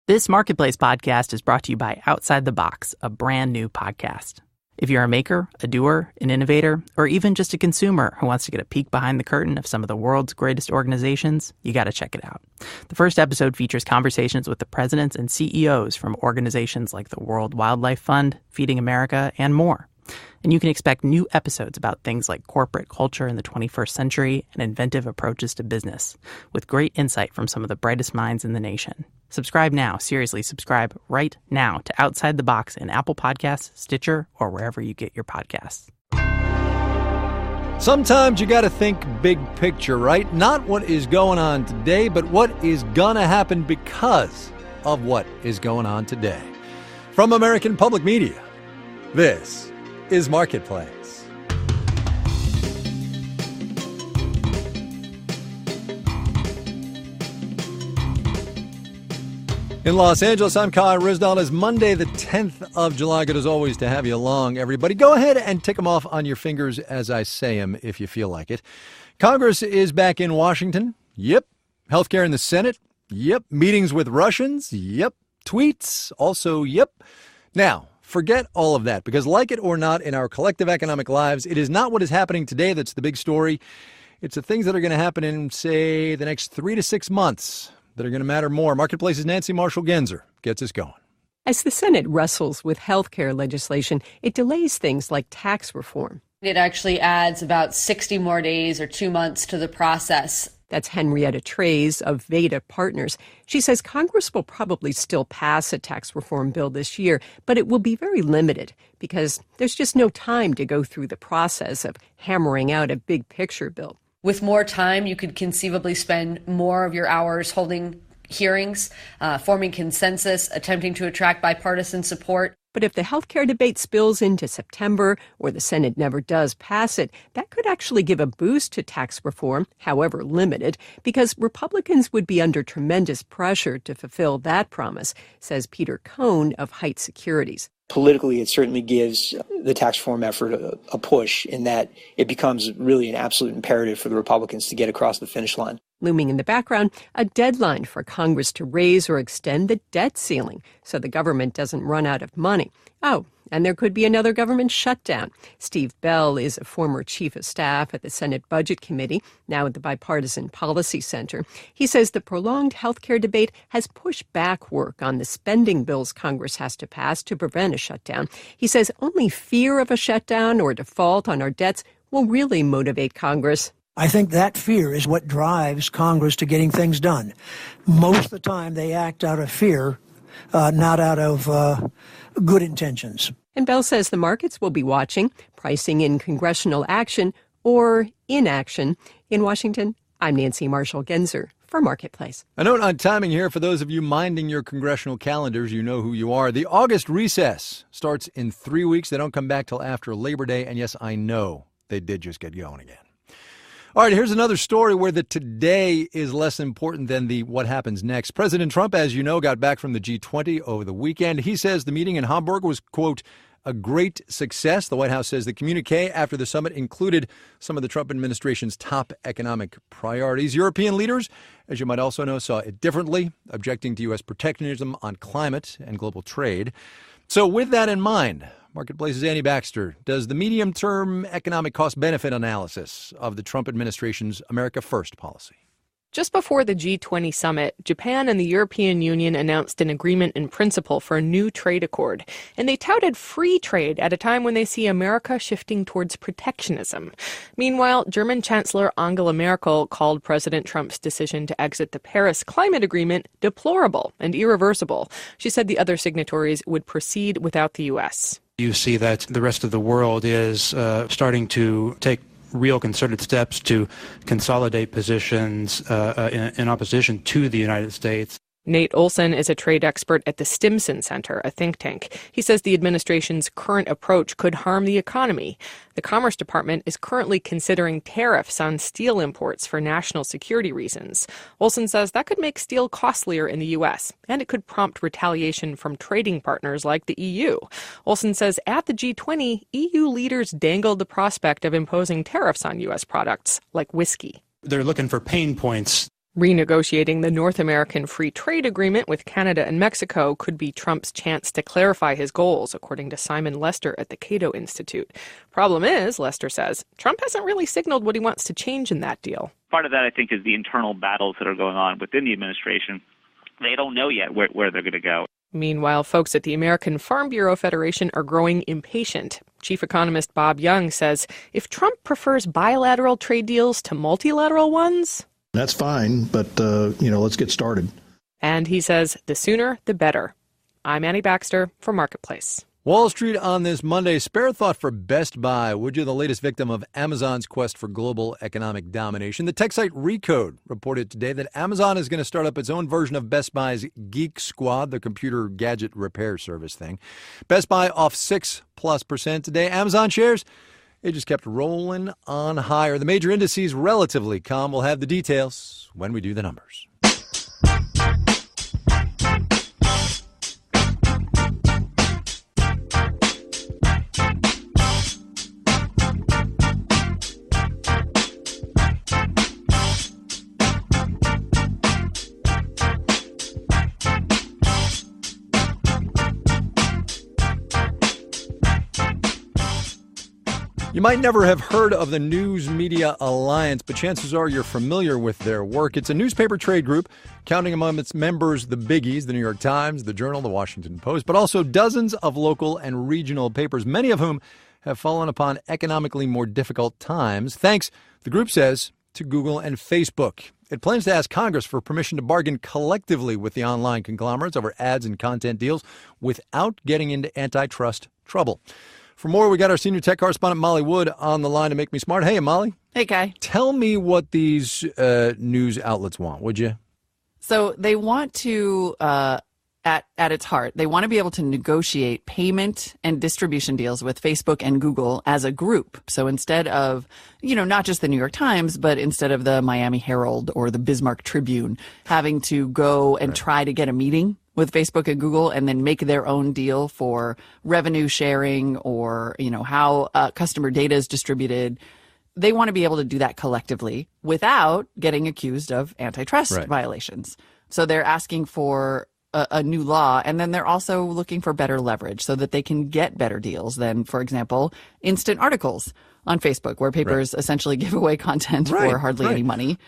This Marketplace podcast is brought to you by Outside the Box, a brand new podcast. If you're a maker, a doer, an innovator, or even just a consumer who wants to get a peek behind the curtain of some of the world's greatest organizations, you got to check it out. The first episode features conversations with the presidents and CEOs from organizations like the World Wildlife Fund, Feeding America, and more. And you can expect new episodes about things like corporate culture in the 21st century and inventive approaches to business, with great insight from some of the brightest minds in the nation. Subscribe now. Seriously, subscribe right now to Outside the Box in Apple Podcasts, Stitcher, or wherever you get your podcasts. Sometimes you got to think big picture, right? Not what is going on today, but what is going to happen because of what is going on today. From American Public Media, this is Marketplace. In Los Angeles, I'm Kai Ryssdal. It's Monday, the 10th of July. Good as always to have you along, everybody. Go ahead and tick them off on your fingers as I say them if you feel like it. Congress is back in Washington. Yep. Healthcare in the Senate. Yep. Meetings with Russians. Yep. Tweets. Also, yep. Now, forget all of that, because like it or not, in our collective economic lives, it is not what is happening today that's the big story. It's the things that are going to happen in, say, the next 3 to 6 months that are going to matter more. Marketplace's Nancy Marshall-Genzer gets us going. As the Senate wrestles with health care legislation, it delays things like tax reform. It actually adds about 60 more days or 2 months to the process. That's Henrietta Trey's of Veda Partners. She says Congress will probably still pass a tax reform bill this year, but it will be very limited because there's just no time to go through the process of hammering out a big picture bill. With more time, you could conceivably spend more of your hours holding hearings, forming consensus, attempting to attract bipartisan support. But if the health care debate spills into September or the Senate never does pass it, that could actually give a boost to tax reform, however limited, because Republicans would be under tremendous pressure to fulfill that promise, says Peter Cohn of Height Securities. Politically, it certainly gives the tax reform effort a push in that it becomes really an absolute imperative for the Republicans to get across the finish line. Looming in the background, a deadline for Congress to raise or extend the debt ceiling so the government doesn't run out of money. Oh, and there could be another government shutdown. Steve Bell is a former chief of staff at the Senate Budget Committee, now at the Bipartisan Policy Center. He says the prolonged health care debate has pushed back work on the spending bills Congress has to pass to prevent a shutdown. He says only fear of a shutdown or default on our debts will really motivate Congress. I think that fear is what drives Congress to getting things done. Most of the time they act out of fear, not out of good intentions. And Bell says the markets will be watching, pricing in congressional action or inaction. In Washington, I'm Nancy Marshall-Genzer for Marketplace. A note on timing here for those of you minding your congressional calendars. You know who you are. The August recess starts in 3 weeks. They don't come back till after Labor Day. And yes, I know they did just get going again. All right, here's another story where the today is less important than the what happens next. President Trump, as you know, got back from the G20 over the weekend. He says the meeting in Hamburg was, quote, a great success. The White House says the communique after the summit included some of the Trump administration's top economic priorities. European leaders, as you might also know, saw it differently, objecting to U.S. protectionism on climate and global trade. So with that in mind, Marketplace's Annie Baxter does the medium-term economic cost-benefit analysis of the Trump administration's America First policy. Just before the G20 summit, Japan and the European Union announced an agreement in principle for a new trade accord, and they touted free trade at a time when they see America shifting towards protectionism. Meanwhile, German Chancellor Angela Merkel called President Trump's decision to exit the Paris Climate Agreement deplorable and irreversible. She said the other signatories would proceed without the U.S. You see that the rest of the world is starting to take real concerted steps to consolidate positions in opposition to the United States. Nate Olson is a trade expert at the Stimson Center, a think tank. He says the administration's current approach could harm the economy. The Commerce Department is currently considering tariffs on steel imports for national security reasons. Olson says that could make steel costlier in the U.S., and it could prompt retaliation from trading partners like the EU. Olson says at the G20, EU leaders dangled the prospect of imposing tariffs on U.S. products, like whiskey. They're looking for pain points. Renegotiating the North American Free Trade Agreement with Canada and Mexico could be Trump's chance to clarify his goals, according to Simon Lester at the Cato Institute. Problem is, Lester says, Trump hasn't really signaled what he wants to change in that deal. Part of that, I think, is the internal battles that are going on within the administration. They don't know yet where they're going to go. Meanwhile, folks at the American Farm Bureau Federation are growing impatient. Chief economist Bob Young says if Trump prefers bilateral trade deals to multilateral ones, that's fine, but, let's get started. And he says the sooner, the better. I'm Annie Baxter for Marketplace. Wall Street on this Monday. Spare thought for Best Buy. Would you? The latest victim of Amazon's quest for global economic domination. The tech site Recode reported today that Amazon is going to start up its own version of Best Buy's Geek Squad, the computer gadget repair service thing. Best Buy off 6+% today. Amazon shares, it just kept rolling on higher. The major indices relatively calm. We'll have the details when we do the numbers. You might never have heard of the News Media Alliance, but chances are you're familiar with their work. It's a newspaper trade group counting among its members the biggies, the New York Times, the Journal, the Washington Post, but also dozens of local and regional papers, many of whom have fallen upon economically more difficult times, thanks, the group says, to Google and Facebook. It plans to ask Congress for permission to bargain collectively with the online conglomerates over ads and content deals without getting into antitrust trouble. For more, we got our senior tech correspondent, Molly Wood, on the line to make me smart. Hey, Molly. Hey, Kai. Tell me what these news outlets want, would you? So they want to, at its heart, they want to be able to negotiate payment and distribution deals with Facebook and Google as a group. So instead of, not just the New York Times, but instead of the Miami Herald or the Bismarck Tribune having to go and try to get a meeting with Facebook and Google and then make their own deal for revenue sharing or, how customer data is distributed. They want to be able to do that collectively without getting accused of antitrust violations. So they're asking for a new law, and then they're also looking for better leverage so that they can get better deals than, for example, instant articles on Facebook, where papers essentially give away content for hardly any money.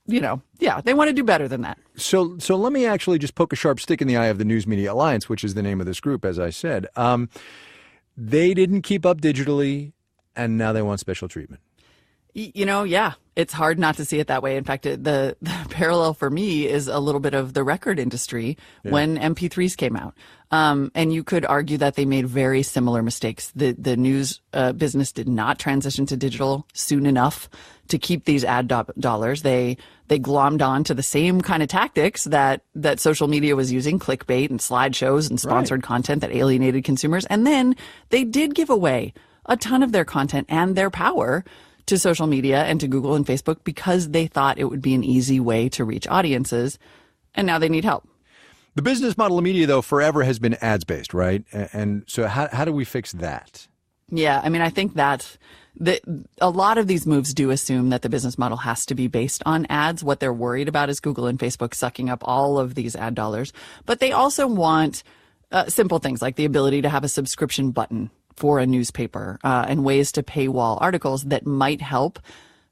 They want to do better than that. So let me actually just poke a sharp stick in the eye of the News Media Alliance, which is the name of this group, as I said. They didn't keep up digitally, and now they want special treatment. It's hard not to see it that way. In fact, the parallel for me is a little bit of the record industry when MP3s came out. And you could argue that they made very similar mistakes. The news business did not transition to digital soon enough to keep these ad dollars. They glommed on to the same kind of tactics that social media was using, clickbait and slideshows and sponsored content that alienated consumers. And then they did give away a ton of their content and their power to social media and to Google and Facebook because they thought it would be an easy way to reach audiences. And now they need help. The business model of media, though, forever has been ads-based, right? And so how do we fix that? Yeah, I think that a lot of these moves do assume that the business model has to be based on ads. What they're worried about is Google and Facebook sucking up all of these ad dollars. But they also want simple things like the ability to have a subscription button for a newspaper and ways to paywall articles that might help.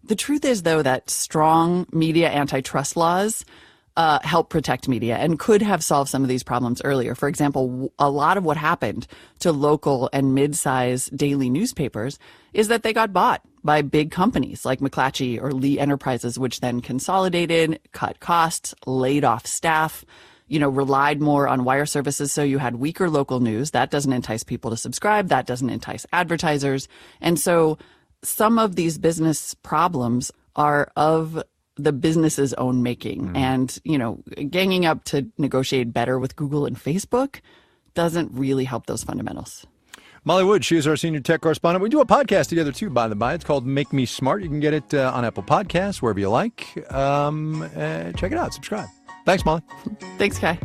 The truth is, though, that strong media antitrust laws help protect media and could have solved some of these problems earlier. For example, a lot of what happened to local and mid-size daily newspapers is that they got bought by big companies like McClatchy or Lee Enterprises, which then consolidated, cut costs, laid off staff, relied more on wire services. So you had weaker local news. That doesn't entice people to subscribe. That doesn't entice advertisers. And so some of these business problems are of the business's own making. And, ganging up to negotiate better with Google and Facebook doesn't really help those fundamentals. Molly Wood, she is our senior tech correspondent. We do a podcast together, too, by the by. It's called Make Me Smart. You can get it on Apple Podcasts, wherever you like. Check it out. Subscribe. Thanks, Molly. Thanks, Kai.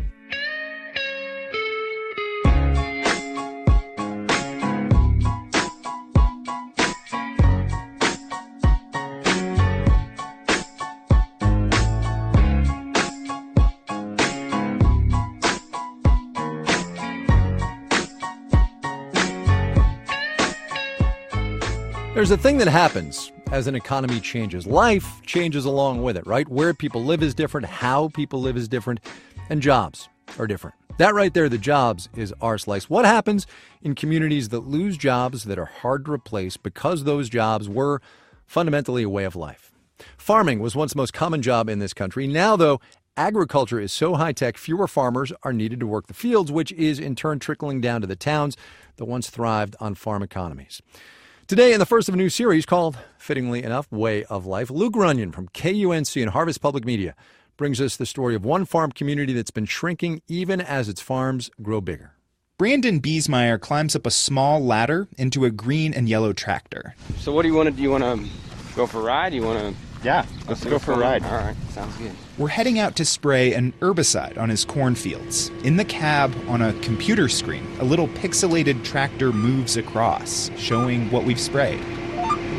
There's a thing that happens as an economy changes. Life changes along with it, right? Where people live is different, how people live is different, and jobs are different. That right there, the jobs, is our slice. What happens in communities that lose jobs that are hard to replace because those jobs were fundamentally a way of life? Farming was once the most common job in this country. Now, though, agriculture is so high-tech, fewer farmers are needed to work the fields, which is in turn trickling down to the towns that once thrived on farm economies. Today, in the first of a new series called, fittingly enough, Way of Life, Luke Runyon from KUNC and Harvest Public Media brings us the story of one farm community that's been shrinking even as its farms grow bigger. Brandon Biesmeyer climbs up a small ladder into a green and yellow tractor. So what do you want to do? You want to go for a ride? You want to... Yeah, let's go for a ride. All right, sounds good. We're heading out to spray an herbicide on his cornfields. In the cab, on a computer screen, a little pixelated tractor moves across, showing what we've sprayed.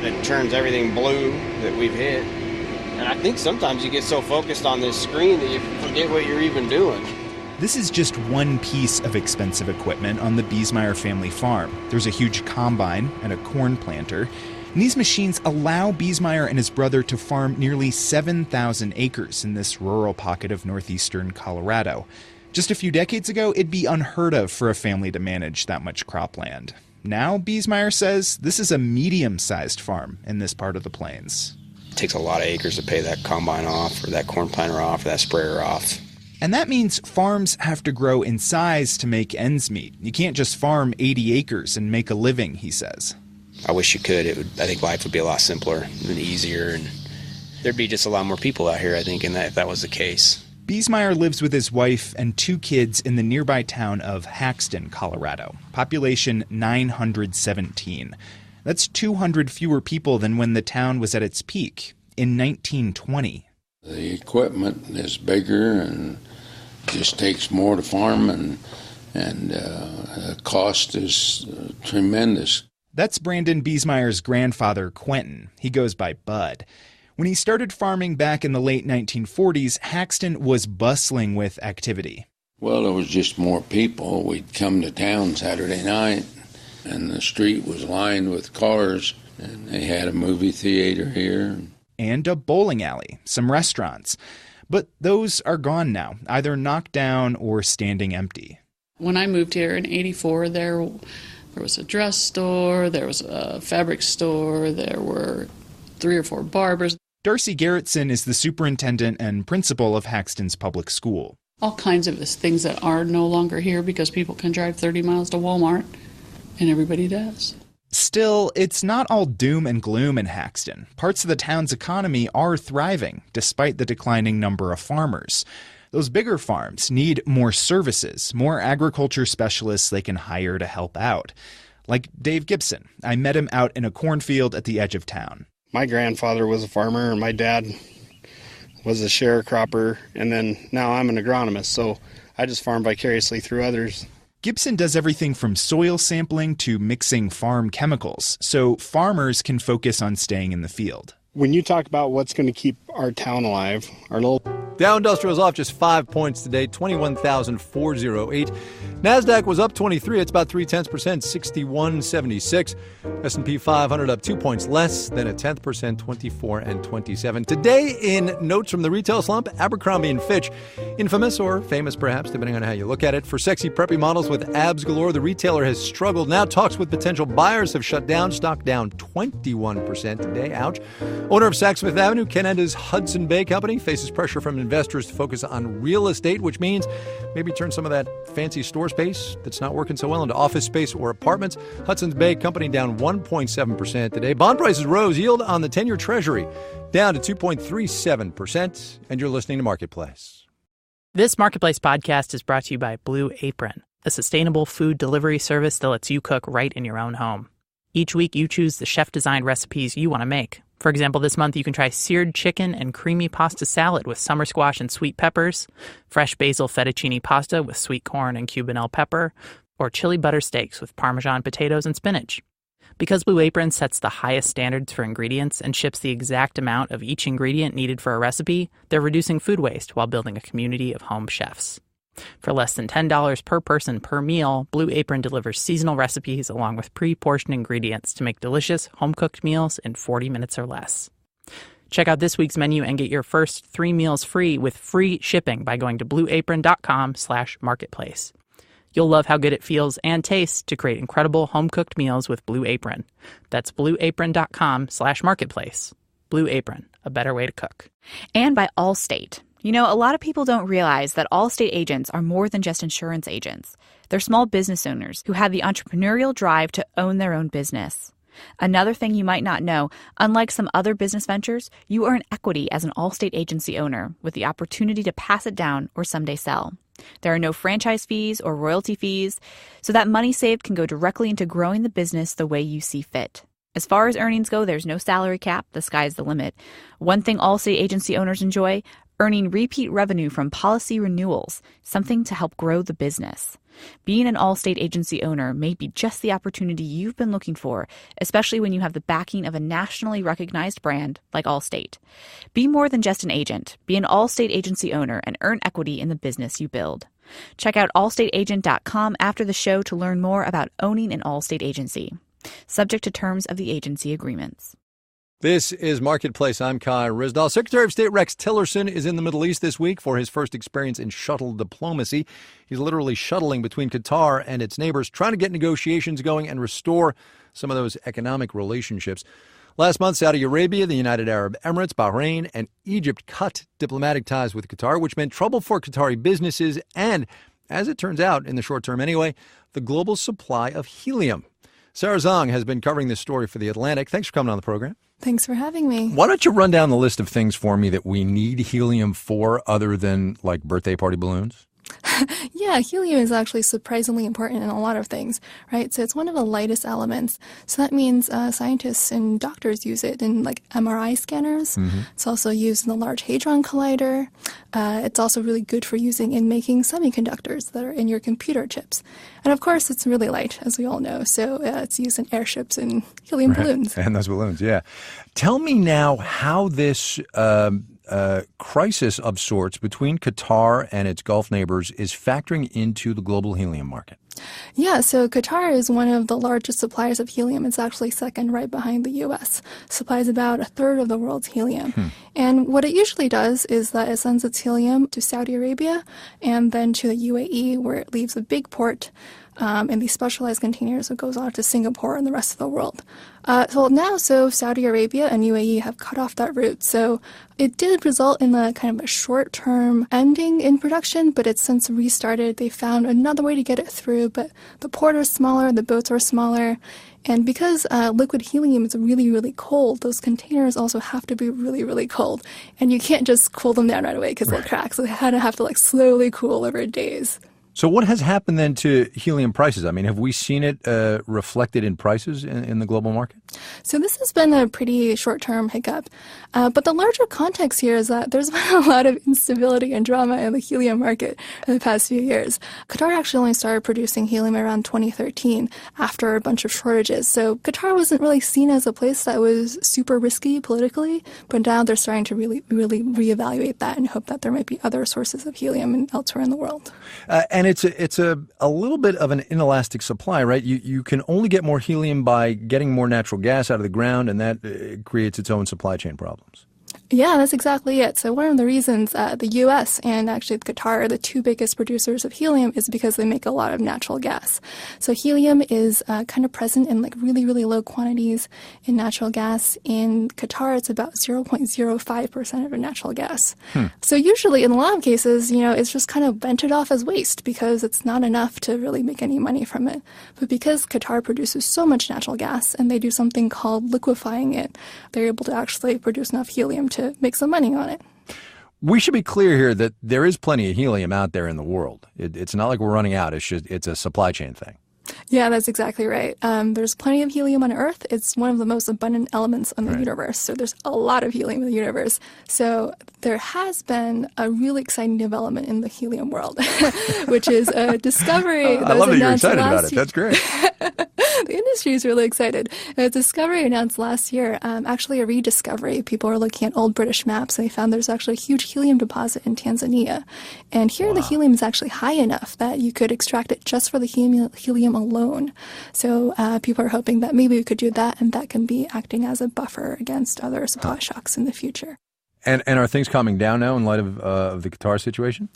It turns everything blue that we've hit. And I think sometimes you get so focused on this screen that you forget what you're even doing. This is just one piece of expensive equipment on the Biesmeyer family farm. There's a huge combine and a corn planter. And these machines allow Biesmeyer and his brother to farm nearly 7,000 acres in this rural pocket of northeastern Colorado. Just a few decades ago, it'd be unheard of for a family to manage that much cropland. Now, Biesmeyer says this is a medium-sized farm in this part of the plains. It takes a lot of acres to pay that combine off, or that corn planter off, or that sprayer off. And that means farms have to grow in size to make ends meet. You can't just farm 80 acres and make a living, he says. I wish you could. I think life would be a lot simpler and easier, and there'd be just a lot more people out here, I think, if that was the case. Biesmeyer lives with his wife and 2 kids in the nearby town of Haxton, Colorado. Population 917. That's 200 fewer people than when the town was at its peak in 1920. The equipment is bigger and just takes more to farm, and the cost is tremendous. That's Brandon Biesmeyer's grandfather, Quentin. He goes by Bud. When he started farming back in the late 1940s, Haxton was bustling with activity. Well, there was just more people. We'd come to town Saturday night, and the street was lined with cars, and they had a movie theater here. And a bowling alley, some restaurants. But those are gone now, either knocked down or standing empty. When I moved here in '84, there was a dress store, there was a fabric store, there were 3 or 4 barbers. Darcy Garrettson is the superintendent and principal of Haxton's public school. All kinds of things that are no longer here because people can drive 30 miles to Walmart, and everybody does. Still, it's not all doom and gloom in Haxton. Parts of the town's economy are thriving, despite the declining number of farmers. Those bigger farms need more services, more agriculture specialists they can hire to help out. Like Dave Gibson. I met him out in a cornfield at the edge of town. My grandfather was a farmer, and my dad was a sharecropper, and then now I'm an agronomist, so I just farm vicariously through others. Gibson does everything from soil sampling to mixing farm chemicals, so farmers can focus on staying in the field. When you talk about what's going to keep our town alive, our little... Dow Industrial is off just 5 points today, 21,408. NASDAQ was up 23. It's about 0.3%, 6176. S&P 500 up 2 points less than 0.1%, 24 and 27. Today, in notes from the retail slump, Abercrombie & Fitch, infamous or famous perhaps, depending on how you look at it, for sexy preppy models with abs galore. The retailer has struggled. Now talks with potential buyers have shut down. Stock down 21% today. Ouch. Owner of Saks Fifth Avenue, Canada's Hudson Bay Company, faces pressure from investors to focus on real estate, which means maybe turn some of that fancy store space that's not working so well into office space or apartments. Hudson's Bay Company down 1.7% today. Bond prices rose. Yield on the 10-year Treasury down to 2.37%. And you're listening to Marketplace. This Marketplace podcast is brought to you by Blue Apron, a sustainable food delivery service that lets you cook right in your own home. Each week, you choose the chef-designed recipes you want to make. For example, this month you can try seared chicken and creamy pasta salad with summer squash and sweet peppers, fresh basil fettuccine pasta with sweet corn and Cubanelle pepper, or chili butter steaks with Parmesan potatoes and spinach. Because Blue Apron sets the highest standards for ingredients and ships the exact amount of each ingredient needed for a recipe, they're reducing food waste while building a community of home chefs. For less than $10 per person per meal, Blue Apron delivers seasonal recipes along with pre-portioned ingredients to make delicious home-cooked meals in 40 minutes or less. Check out this week's menu and get your first 3 meals free with free shipping by going to blueapron.com/marketplace. You'll love how good it feels and tastes to create incredible home-cooked meals with Blue Apron. That's blueapron.com/marketplace. Blue Apron, a better way to cook. And by Allstate. You know, a lot of people don't realize that Allstate agents are more than just insurance agents. They're small business owners who have the entrepreneurial drive to own their own business. Another thing you might not know, unlike some other business ventures, you earn equity as an Allstate agency owner with the opportunity to pass it down or someday sell. There are no franchise fees or royalty fees, so that money saved can go directly into growing the business the way you see fit. As far as earnings go, there's no salary cap. The sky's the limit. One thing Allstate agency owners enjoy, earning repeat revenue from policy renewals, something to help grow the business. Being an Allstate agency owner may be just the opportunity you've been looking for, especially when you have the backing of a nationally recognized brand like Allstate. Be more than just an agent. Be an Allstate agency owner and earn equity in the business you build. Check out allstateagent.com after the show to learn more about owning an Allstate agency. Subject to terms of the agency agreements. This is Marketplace. I'm Kai Ryssdal. Secretary of State Rex Tillerson is in the Middle East this week for his first experience in shuttle diplomacy. He's literally shuttling between Qatar and its neighbors, trying to get negotiations going and restore some of those economic relationships. Last month, Saudi Arabia, the United Arab Emirates, Bahrain, and Egypt cut diplomatic ties with Qatar, which meant trouble for Qatari businesses and, as it turns out, in the short term anyway, the global supply of helium. Sarah Zhang has been covering this story for The Atlantic. Thanks for coming on the program. Thanks for having me. Why don't you run down the list of things for me that we need helium for other than, like, birthday party balloons? Yeah, helium is actually surprisingly important in a lot of things, right? So it's one of the lightest elements. So that means scientists and doctors use it in like MRI scanners. Mm-hmm. It's also used in the Large Hadron Collider. It's also really good for using in making semiconductors that are in your computer chips. And of course, it's really light, as we all know. So it's used in airships and helium balloons. And those balloons, yeah. Tell me now how this crisis of sorts between Qatar and its Gulf neighbors is factoring into the global helium market. Yeah, so Qatar is one of the largest suppliers of helium. It's actually second right behind the U.S. Supplies about a third of the world's helium. And what it usually does is that it sends its helium to Saudi Arabia and then to the UAE, where it leaves a big port in these specialized containers that goes on to Singapore and the rest of the world. So Saudi Arabia and UAE have cut off that route. So it did result in a kind of a short-term ending in production, but it's since restarted. They found another way to get it through, but the port is smaller, the boats are smaller. And because liquid helium is really, really cold, those containers also have to be really, really cold. And you can't just cool them down right away because they'll crack. So they have to slowly cool over days. So what has happened then to helium prices? I mean, have we seen it reflected in prices in the global market? So this has been a pretty short-term hiccup. But the larger context here is that there's been a lot of instability and drama in the helium market in the past few years. Qatar actually only started producing helium around 2013 after a bunch of shortages. So Qatar wasn't really seen as a place that was super risky politically, but now they're starting to really reevaluate that and hope that there might be other sources of helium elsewhere in the world. And it's a little bit of an inelastic supply, right? You can only get more helium by getting more natural gas out of the ground, and that creates its own supply chain problems. Yeah, that's exactly it. So one of the reasons the U.S. and actually Qatar are the two biggest producers of helium is because they make a lot of natural gas. So helium is kind of present in really, really low quantities in natural gas. In Qatar, it's about 0.05% of a natural gas. So usually in a lot of cases, it's just kind of vented off as waste because it's not enough to really make any money from it. But because Qatar produces so much natural gas and they do something called liquefying it, they're able to actually produce enough helium to make some money on it. We should be clear here that there is plenty of helium out there in the world. It's not like we're running out. It's a supply chain thing. Yeah, that's exactly right. There's plenty of helium on Earth. It's one of the most abundant elements in the universe. So there's a lot of helium in the universe. So there has been a really exciting development in the helium world, which is a discovery. I love that you're excited about it. That's great. The industry is really excited. A discovery announced last year, actually a rediscovery. People are looking at old British maps, and they found there's actually a huge helium deposit in Tanzania. And here the helium is actually high enough that you could extract it just for the helium alone. So people are hoping that maybe we could do that, and that can be acting as a buffer against other supply shocks in the future. And are things calming down now in light of the Qatar situation?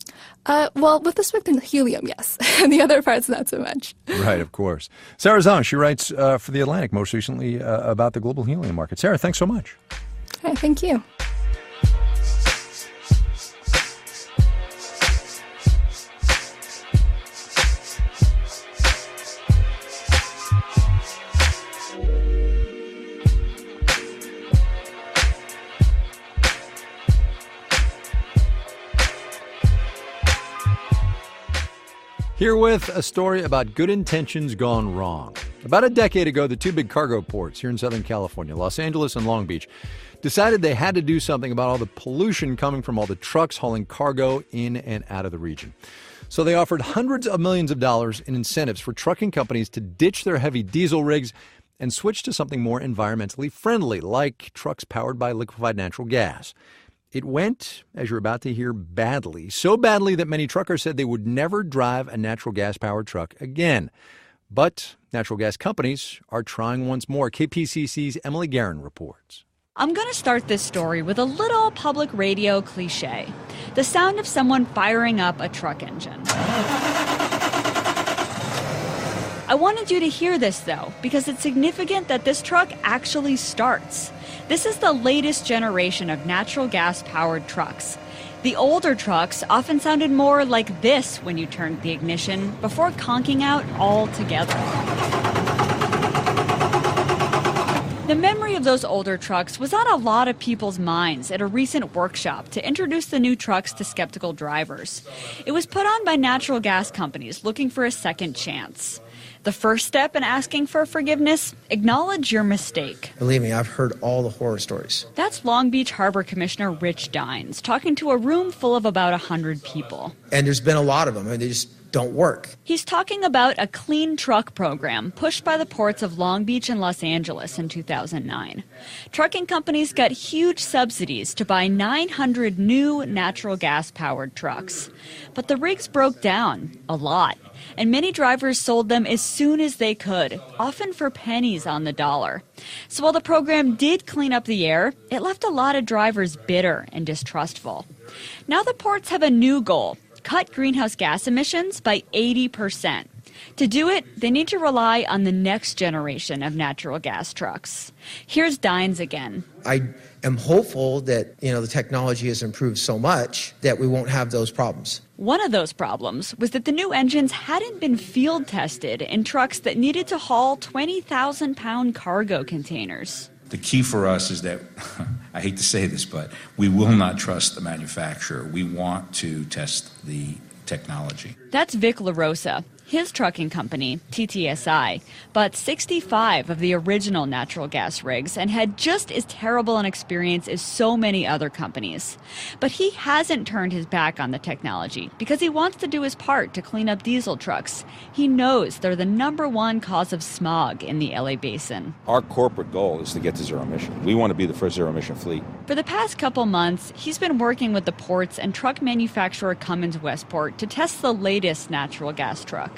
Well, with respect to helium, yes. And the other parts, not so much. Right, of course. Sarah Zhang, she writes for The Atlantic most recently about the global helium market. Sarah, thanks so much. All right, thank you. Here with a story about good intentions gone wrong. About a decade ago, the two big cargo ports here in Southern California, Los Angeles and Long Beach, decided they had to do something about all the pollution coming from all the trucks hauling cargo in and out of the region. So they offered hundreds of millions of dollars in incentives for trucking companies to ditch their heavy diesel rigs and switch to something more environmentally friendly, like trucks powered by liquefied natural gas. It went, as you're about to hear, badly. So badly that many truckers said they would never drive a natural gas-powered truck again. But natural gas companies are trying once more. KPCC's Emily Guerin reports. I'm going to start this story with a little public radio cliche. The sound of someone firing up a truck engine. I wanted you to hear this, though, because it's significant that this truck actually starts. This is the latest generation of natural gas-powered trucks. The older trucks often sounded more like this when you turned the ignition before conking out altogether. The memory of those older trucks was on a lot of people's minds at a recent workshop to introduce the new trucks to skeptical drivers. It was put on by natural gas companies looking for a second chance. The first step in asking for forgiveness, acknowledge your mistake. Believe me, I've heard all the horror stories. That's Long Beach Harbor Commissioner Rich Dines talking to a room full of about 100 people. And there's been a lot of them. I mean, they just don't work. He's talking about a clean truck program pushed by the ports of Long Beach and Los Angeles in 2009. Trucking companies got huge subsidies to buy 900 new natural gas-powered trucks. But the rigs broke down a lot, and many drivers sold them as soon as they could, often for pennies on the dollar. So while the program did clean up the air, it left a lot of drivers bitter and distrustful. Now the ports have a new goal: cut greenhouse gas emissions by 80%. To do it, they need to rely on the next generation of natural gas trucks. Here's Dines again. I am hopeful that, the technology has improved so much that we won't have those problems. One of those problems was that the new engines hadn't been field tested in trucks that needed to haul 20,000-pound cargo containers. The key for us is that, I hate to say this, but we will not trust the manufacturer. We want to test the technology. That's Vic LaRosa. His trucking company, TTSI, bought 65 of the original natural gas rigs and had just as terrible an experience as so many other companies. But he hasn't turned his back on the technology because he wants to do his part to clean up diesel trucks. He knows they're the #1 cause of smog in the LA basin. Our corporate goal is to get to zero emission. We want to be the first zero emission fleet. For the past couple months, he's been working with the ports and truck manufacturer Cummins Westport to test the latest natural gas truck.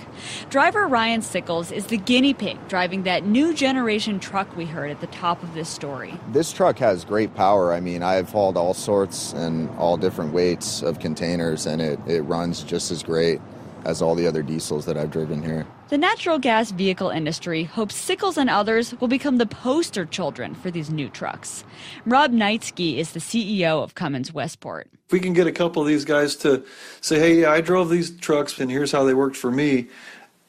Driver Ryan Sickles is the guinea pig driving that new generation truck we heard at the top of this story. This truck has great power. I mean, I've hauled all sorts and all different weights of containers, and it runs just as great as all the other diesels that I've driven here. The natural gas vehicle industry hopes Sickles and others will become the poster children for these new trucks. Rob Knightsky is the CEO of Cummins Westport. If we can get a couple of these guys to say, hey, I drove these trucks and here's how they worked for me,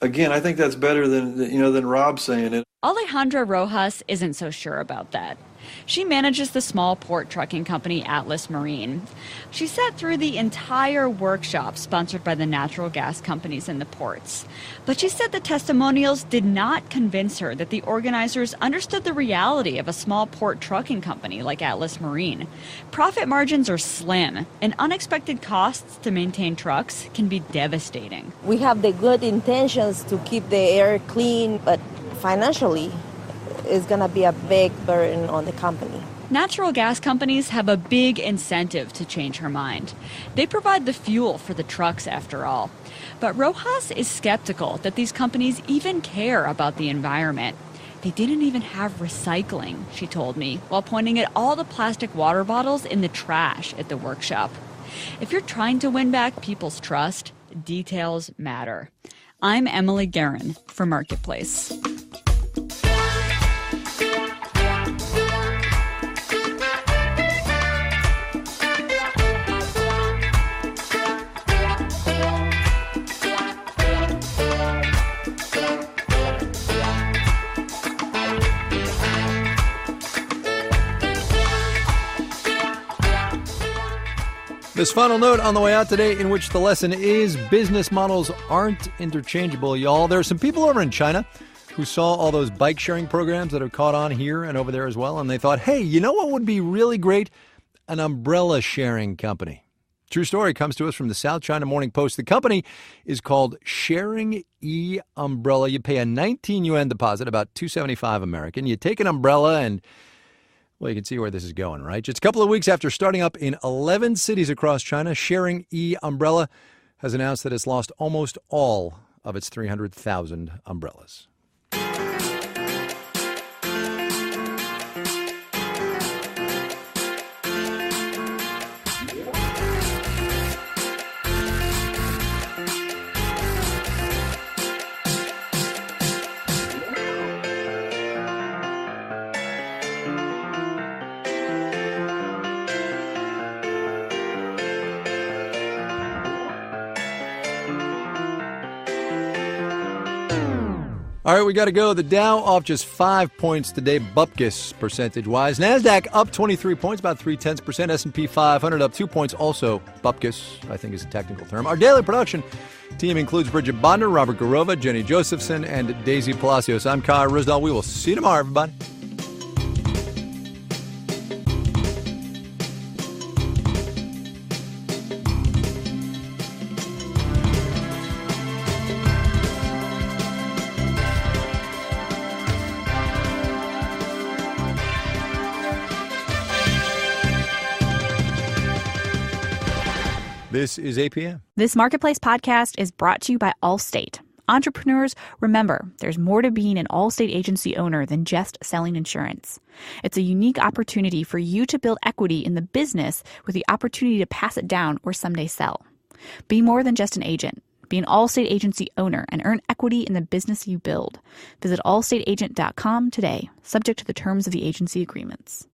again, I think that's better than Rob saying it. Alejandra Rojas isn't so sure about that. She manages the small port trucking company Atlas Marine. She sat through the entire workshop sponsored by the natural gas companies in the ports. But she said the testimonials did not convince her that the organizers understood the reality of a small port trucking company like Atlas Marine. Profit margins are slim, and unexpected costs to maintain trucks can be devastating. We have the good intentions to keep the air clean, but financially is going to be a big burden on the company. Natural gas companies have a big incentive to change her mind. They provide the fuel for the trucks, after all. But Rojas is skeptical that these companies even care about the environment. They didn't even have recycling, she told me, while pointing at all the plastic water bottles in the trash at the workshop. If you're trying to win back people's trust, details matter. I'm Emily Guerin for Marketplace. This final note on the way out today, in which the lesson is business models aren't interchangeable, y'all. There are some people over in China who saw all those bike sharing programs that have caught on here and over there as well, and they thought, hey, you know what would be really great? An umbrella sharing company. True story comes to us from the South China Morning Post. The company is called Sharing E-Umbrella. You pay a 19 yuan deposit, about $2.75 American. You take an umbrella and, well, you can see where this is going, right? Just a couple of weeks after starting up in 11 cities across China, Sharing E-Umbrella has announced that it's lost almost all of its 300,000 umbrellas. All right, we got to go. The Dow off just 5 points today, bupkis percentage-wise. NASDAQ up 23 points, about 0.3%. S&P 500 up 2 points, also bupkis, I think is a technical term. Our daily production team includes Bridget Bodner, Robert Garova, Jenny Josephson, and Daisy Palacios. I'm Kai Ryssdal. We will see you tomorrow, everybody. This is APM. This Marketplace podcast is brought to you by Allstate. Entrepreneurs, remember, there's more to being an Allstate agency owner than just selling insurance. It's a unique opportunity for you to build equity in the business with the opportunity to pass it down or someday sell. Be more than just an agent. Be an Allstate agency owner and earn equity in the business you build. Visit allstateagent.com today, subject to the terms of the agency agreements.